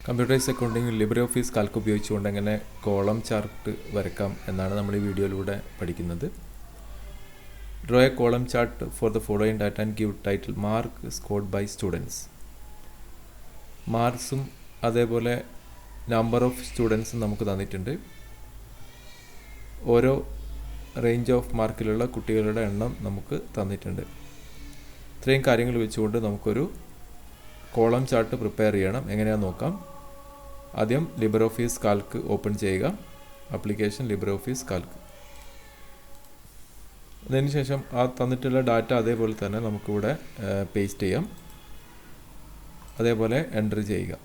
Computerised accounting LibreOffice Calc ഉപയോഗിച്ചുകൊണ്ട് എങ്ങനെ column chart വരക്കാം എന്നാണ് നമ്മൾ ഈ വീഡിയോയിലൂടെ പഠിക്കുന്നത്. Draw a column chart for the following data and give title marks scored by students. മാർക്സും അതേപോലെ നമ്പർ ഓഫ് സ്റ്റുഡൻസും നമുക്ക് തന്നിട്ടുണ്ട്. ഓരോ റേഞ്ച് ഓഫ് മാർക്കിലുള്ള കുട്ടികളുടെ എണ്ണം നമുക്ക് തന്നിട്ടുണ്ട്. ഇത്രയും കാര്യങ്ങൾ വെച്ചുകൊണ്ട് നമുക്കൊരു കോളം ചാർട്ട് പ്രിപ്പയർ ചെയ്യണം. എങ്ങനെയാണെന്ന് നോക്കാം. ആദ്യം ലിബ്രെഓഫീസ് കാൽക്ക് ഓപ്പൺ ചെയ്യുക. Application LibreOffice Calc. അതിനുശേഷം ആ തന്നിട്ടുള്ള ഡാറ്റ അതേപോലെ തന്നെ നമുക്കിവിടെ പേസ്റ്റ് ചെയ്യാം. അതേപോലെ എൻ്റർ ചെയ്യുക.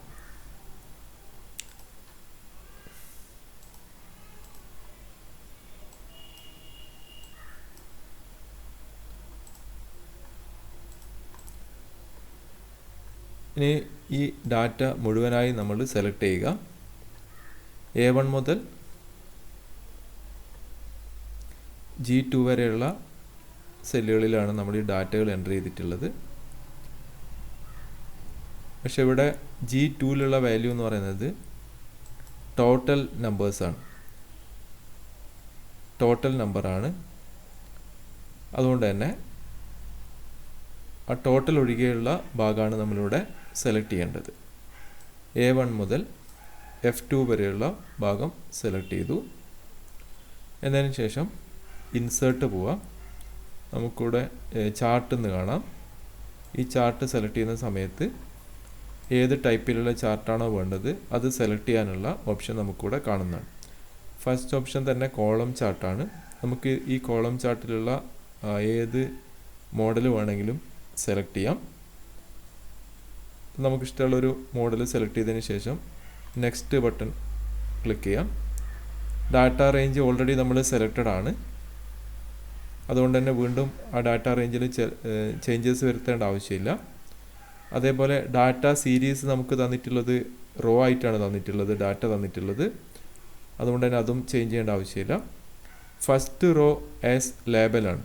ഇനി ഈ ഡാറ്റ മുഴുവനായി നമ്മൾ സെലക്ട് ചെയ്യുക. A1 മുതൽ G2 വരെയുള്ള സെല്ലുകളിലാണ് നമ്മൾ ഈ ഡാറ്റകൾ എൻ്റർ ചെയ്തിട്ടുള്ളത്. പക്ഷെ ഇവിടെ G2ലുള്ള വാല്യൂ എന്ന് പറയുന്നത് ടോട്ടൽ നമ്പേഴ്സാണ്. ടോട്ടൽ നമ്പറാണ്. അതുകൊണ്ട് തന്നെ ആ ടോട്ടൽ ഒഴികെയുള്ള ഭാഗമാണ് നമ്മളിവിടെ സെലക്ട് ചെയ്യേണ്ടത്. A1 മുതൽ F2 വരെയുള്ള ഭാഗം സെലക്ട് ചെയ്തു. എന്നതിന് ശേഷം ഇൻസേർട്ട് പോവാം. നമുക്കിവിടെ ചാർട്ട് എന്ന് കാണാം. ഈ ചാർട്ട് സെലക്ട് ചെയ്യുന്ന സമയത്ത് ഏത് ടൈപ്പിലുള്ള ചാർട്ടാണോ വേണ്ടത് അത് സെലക്ട് ചെയ്യാനുള്ള ഓപ്ഷൻ നമുക്കിവിടെ കാണുന്നതാണ്. ഫസ്റ്റ് ഓപ്ഷൻ തന്നെ കോളം ചാർട്ടാണ്. നമുക്ക് ഈ കോളം ചാർട്ടിലുള്ള ഏത് മോഡൽ വേണമെങ്കിലും സെലക്ട് ചെയ്യാം. നമുക്കിഷ്ടമുള്ളൊരു മോഡൽ സെലക്ട് ചെയ്തതിന് ശേഷം നെക്സ്റ്റ് ബട്ടൺ ക്ലിക്ക് ചെയ്യാം. ഡാറ്റ റേഞ്ച് ഓൾറെഡി നമ്മൾ സെലക്റ്റഡ് ആണ്. അതുകൊണ്ട് തന്നെ വീണ്ടും ആ ഡാറ്റ റേഞ്ചിൽ ചേഞ്ചസ് വരുത്തേണ്ട ആവശ്യമില്ല. അതേപോലെ ഡാറ്റ സീരീസ് നമുക്ക് തന്നിട്ടുള്ളത് റോ ആയിട്ടാണ് തന്നിട്ടുള്ളത്, ഡാറ്റ തന്നിട്ടുള്ളത്. അതുകൊണ്ട് തന്നെ അതും ചേഞ്ച് ചെയ്യേണ്ട ആവശ്യമില്ല. ഫസ്റ്റ് റോ ആസ് ലേബലാണ്.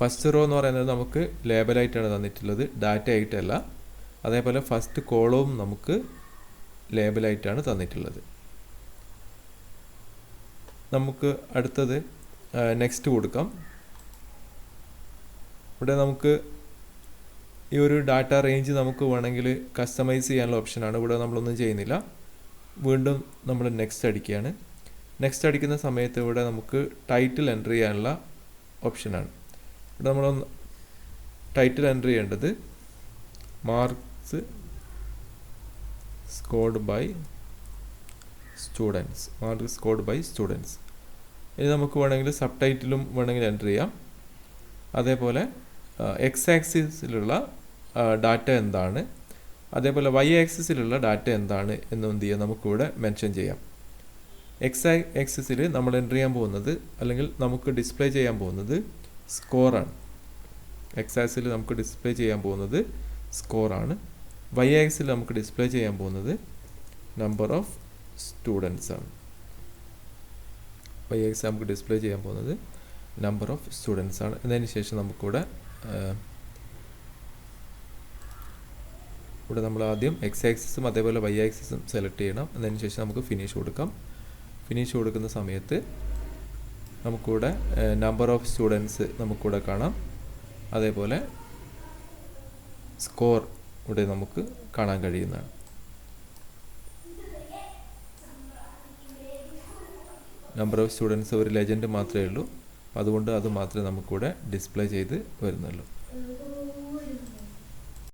ഫസ്റ്റ് റോ എന്ന് പറയുന്നത് നമുക്ക് ലേബലായിട്ടാണ് തന്നിട്ടുള്ളത്, ഡാറ്റ ആയിട്ടല്ല. അതേപോലെ ഫസ്റ്റ് കോളവും നമുക്ക് ലേബലായിട്ടാണ് തന്നിട്ടുള്ളത്. നമുക്ക് അടുത്തത് നെക്സ്റ്റ് കൊടുക്കാം. ഇവിടെ നമുക്ക് ഈ ഒരു ഡാറ്റ റേഞ്ച് നമുക്ക് വേണമെങ്കിൽ കസ്റ്റമൈസ് ചെയ്യാനുള്ള ഓപ്ഷനാണ്. ഇവിടെ നമ്മളൊന്നും ചെയ്യുന്നില്ല. വീണ്ടും നമ്മൾ നെക്സ്റ്റ് അടിക്കുകയാണ്. നെക്സ്റ്റ് അടിക്കുന്ന സമയത്ത് ഇവിടെ നമുക്ക് ടൈറ്റിൽ എൻ്റർ ചെയ്യാനുള്ള ഓപ്ഷനാണ്. ഇവിടെ നമ്മൾ ടൈറ്റിൽ എൻ്റർ ചെയ്യേണ്ടത് marks scored by students. Mark scored by students. ഇനി നമുക്ക് വേണമെങ്കിൽ സബ് ടൈറ്റിലും വേണമെങ്കിൽ എൻ്റർ ചെയ്യാം. അതേപോലെ എക്സ് ആക്സിസിലുള്ള ഡാറ്റ എന്താണ്, അതേപോലെ വൈ ആക്സിസിലുള്ള ഡാറ്റ എന്താണ് എന്ന് എന്ത് ചെയ്യാം നമുക്കിവിടെ മെൻഷൻ ചെയ്യാം. എക്സ് ആക്സിസിൽ നമ്മൾ എൻ്റർ ചെയ്യാൻ പോകുന്നത് അല്ലെങ്കിൽ നമുക്ക് ഡിസ്പ്ലേ ചെയ്യാൻ പോകുന്നത് സ്കോറാണ്. എക്സ് ആക്സിൽ നമുക്ക് ഡിസ്പ്ലേ ചെയ്യാൻ പോകുന്നത് സ്കോറാണ്. വൈ ആക്സിൽ നമുക്ക് ഡിസ്പ്ലേ ചെയ്യാൻ പോകുന്നത് നമ്പർ ഓഫ് സ്റ്റുഡൻസ് ആണ്. വൈ ആക്സിൽ നമുക്ക് ഡിസ്പ്ലേ ചെയ്യാൻ പോകുന്നത് നമ്പർ ഓഫ് സ്റ്റുഡൻസ് ആണ്. എന്നതിന് ശേഷം നമുക്കിവിടെ നമ്മൾ ആദ്യം എക്സ് ആക്സിസും അതേപോലെ വൈ ആക്സിസും സെലക്ട് ചെയ്യണം. എന്നതിന് ശേഷം നമുക്ക് ഫിനിഷ് കൊടുക്കാം. ഫിനിഷ് കൊടുക്കുന്ന സമയത്ത് നമുക്കിവിടെ നമ്പർ ഓഫ് സ്റ്റുഡൻസ് നമുക്കിവിടെ കാണാം. അതേപോലെ സ്കോർ ഇവിടെ നമുക്ക് കാണാൻ കഴിയുന്നതാണ്. നമ്പർ ഓഫ് സ്റ്റുഡൻസ് ഒരു ലെജൻഡ് മാത്രമേ ഉള്ളൂ. അതുകൊണ്ട് അത് മാത്രമേ നമുക്കിവിടെ ഡിസ്പ്ലേ ചെയ്ത് വരുന്നുള്ളൂ.